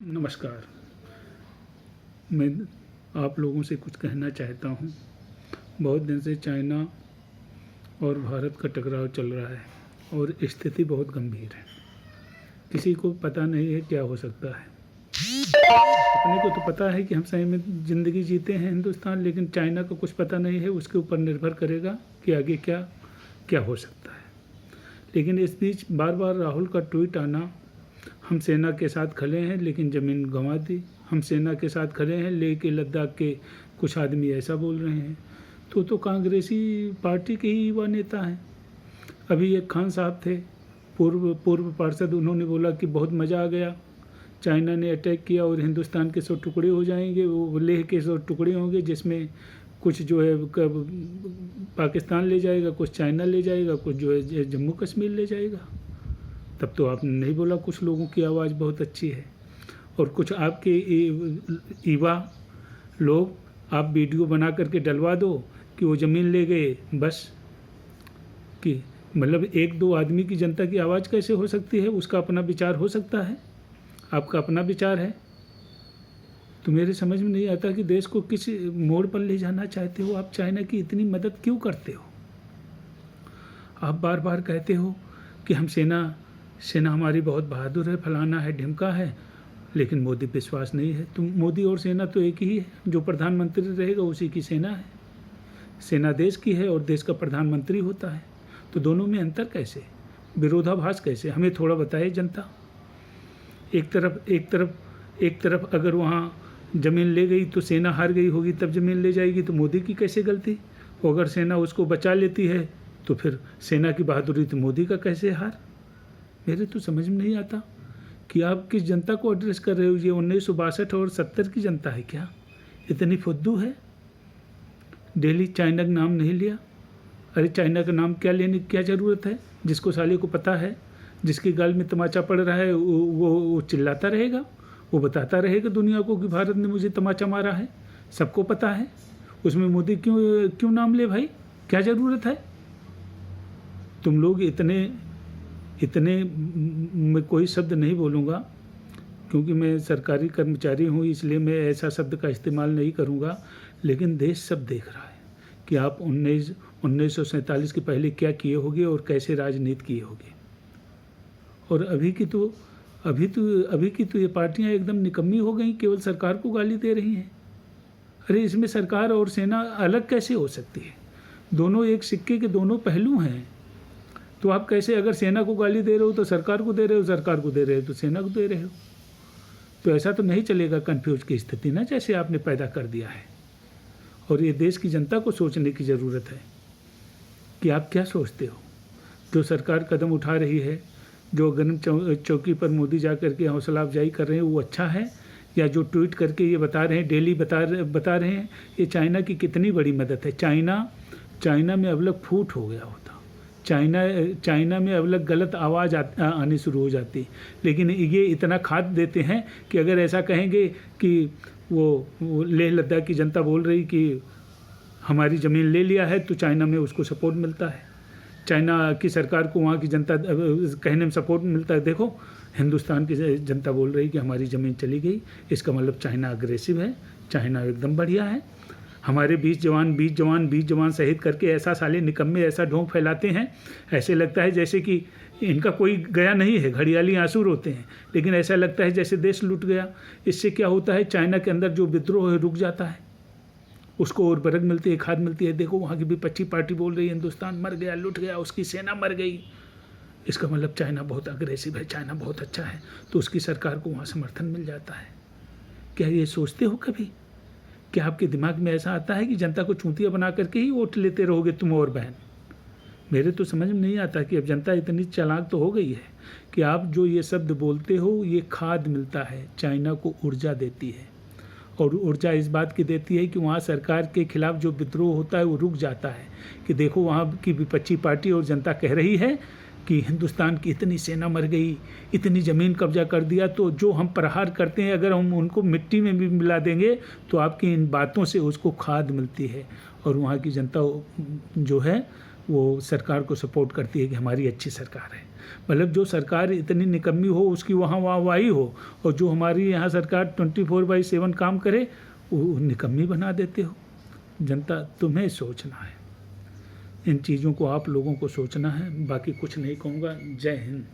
नमस्कार। मैं आप लोगों से कुछ कहना चाहता हूँ। बहुत दिन से चाइना और भारत का टकराव चल रहा है और स्थिति बहुत गंभीर है। किसी को पता नहीं है क्या हो सकता है। अपने को तो पता है कि हम सही में ज़िंदगी जीते हैं हिंदुस्तान, लेकिन चाइना को कुछ पता नहीं है। उसके ऊपर निर्भर करेगा कि आगे क्या क्या हो सकता है। लेकिन इस बीच बार बार राहुल का ट्वीट आना, हम सेना के साथ खड़े हैं लेकिन ज़मीन गंवा दी, हम सेना के साथ खड़े हैं लेकिन लद्दाख के कुछ आदमी ऐसा बोल रहे हैं। तो कांग्रेसी पार्टी के ही युवा नेता हैं। अभी एक खान साहब थे, पूर्व पार्षद, उन्होंने बोला कि बहुत मज़ा आ गया, चाइना ने अटैक किया और हिंदुस्तान के 100 टुकड़े हो जाएंगे, वो लेह के 100 टुकड़े होंगे, जिसमें कुछ जो है पाकिस्तान ले जाएगा, कुछ चाइना ले जाएगा, कुछ जो है जम्मू कश्मीर ले जाएगा। तब तो आपने नहीं बोला कुछ लोगों की आवाज़ बहुत अच्छी है। और कुछ आपके युवा लोग, आप वीडियो बना करके डलवा दो कि वो ज़मीन ले गए, बस कि मतलब एक दो आदमी की जनता की आवाज़ कैसे हो सकती है? उसका अपना विचार हो सकता है, आपका अपना विचार है। तो मेरे समझ में नहीं आता कि देश को किस मोड़ पर ले जाना चाहते हो। आप चाइना की इतनी मदद क्यों करते हो? आप बार बार कहते हो कि हम सेना हमारी बहुत बहादुर है, फलाना है, ढिमका है, लेकिन मोदी पे विश्वास नहीं है। तुम मोदी और सेना तो एक ही है, जो प्रधानमंत्री रहेगा उसी की सेना है। सेना देश की है और देश का प्रधानमंत्री होता है। तो दोनों में अंतर कैसे, विरोधाभास कैसे, हमें थोड़ा बताए जनता। एक तरफ अगर वहाँ ज़मीन ले गई तो सेना हार गई होगी, तब ज़मीन ले जाएगी, तो मोदी की कैसे गलती? और अगर सेना उसको बचा लेती है तो फिर सेना की बहादुरी, तो मोदी का कैसे हार? मेरे तो समझ में नहीं आता कि आप किस जनता को एड्रेस कर रहे हो। ये 1962 और 70 की जनता है क्या? इतनी फुद्दू है? डेली चाइना का नाम नहीं लिया। अरे चाइना का नाम क्या लेने की क्या ज़रूरत है? जिसको साले को पता है, जिसके गाल में तमाचा पड़ रहा है, वो चिल्लाता रहेगा, वो बताता रहेगा दुनिया को कि भारत ने मुझे तमाचा मारा है। सबको पता है। उसमें मोदी क्यों नाम ले भाई? क्या ज़रूरत है? तुम लोग इतने मैं कोई शब्द नहीं बोलूँगा, क्योंकि मैं सरकारी कर्मचारी हूँ, इसलिए मैं ऐसा शब्द का इस्तेमाल नहीं करूँगा। लेकिन देश सब देख रहा है कि आप 1947 के पहले क्या किए होगे और कैसे राजनीति किए होगे। और अभी की तो ये पार्टियाँ एकदम निकम्मी हो गई, केवल सरकार को गाली दे रही हैं। अरे इसमें सरकार और सेना अलग कैसे हो सकती है? दोनों एक सिक्के के दोनों पहलू हैं। तो आप कैसे, अगर सेना को गाली दे रहे हो तो सरकार को दे रहे हो, सरकार को दे रहे हो तो सेना को दे रहे हो। तो ऐसा तो नहीं चलेगा, कंफ्यूज की स्थिति ना जैसे आपने पैदा कर दिया है। और ये देश की जनता को सोचने की ज़रूरत है कि आप क्या सोचते हो। जो सरकार कदम उठा रही है, जो गर्म चौकी पर मोदी जा करके हौसला अफजाई कर रहे हैं, वो अच्छा है? या जो ट्वीट करके ये बता रहे हैं, डेली बता रहे हैं, ये चाइना की कितनी बड़ी मदद है। चाइना में अब लग फूट हो गया होता। चाइना में अब लग गलत आवाज़ आनी शुरू हो जाती। लेकिन ये इतना खाद देते हैं कि अगर ऐसा कहेंगे कि वो लेह लद्दाख की जनता बोल रही कि हमारी ज़मीन ले लिया है, तो चाइना में उसको सपोर्ट मिलता है। चाइना की सरकार को वहाँ की जनता कहने में सपोर्ट मिलता है। देखो, हिंदुस्तान की जनता बोल रही कि हमारी ज़मीन चली गई, इसका मतलब चाइना अग्रेसिव है, चाइना एकदम बढ़िया है। हमारे 20 जवान शहीद करके ऐसा साले निकम्मे ऐसा ढोंग फैलाते हैं, ऐसे लगता है जैसे कि इनका कोई गया नहीं है। घड़ियाली आंसू रोते हैं, लेकिन ऐसा लगता है जैसे देश लूट गया। इससे क्या होता है, चाइना के अंदर जो विद्रोह है रुक जाता है, उसको और बरग मिलती है, खाद मिलती है। देखो वहाँ की विपक्षी पार्टी बोल रही है हिंदुस्तान मर गया, लूट गया, उसकी सेना मर गई, इसका मतलब चाइना बहुत अग्रेसिव है, चाइना बहुत अच्छा है, तो उसकी सरकार को वहाँ समर्थन मिल जाता है। क्या ये सोचते हो कभी? क्या आपके दिमाग में ऐसा आता है कि जनता को चूतिया बना करके ही वोट लेते रहोगे तुम और बहन? मेरे तो समझ में नहीं आता कि अब जनता इतनी चालाक तो हो गई है कि आप जो ये शब्द बोलते हो, ये खाद मिलता है, चाइना को ऊर्जा देती है। और ऊर्जा इस बात की देती है कि वहाँ सरकार के खिलाफ जो विद्रोह होता है वो रुक जाता है। कि देखो वहाँ की विपक्षी पार्टी और जनता कह रही है कि हिंदुस्तान की इतनी सेना मर गई, इतनी ज़मीन कब्जा कर दिया, तो जो हम प्रहार करते हैं अगर हम उनको मिट्टी में भी मिला देंगे तो आपकी इन बातों से उसको खाद मिलती है। और वहाँ की जनता जो है वो सरकार को सपोर्ट करती है कि हमारी अच्छी सरकार है। मतलब जो सरकार इतनी निकम्मी हो उसकी वहाँ वाहवाही हो, और जो हमारी यहाँ सरकार 24/7 काम करे वो निकम्मी बना देते हो। जनता तुम्हें सोचना है, इन चीज़ों को आप लोगों को सोचना है। बाकी कुछ नहीं कहूँगा। जय हिंद।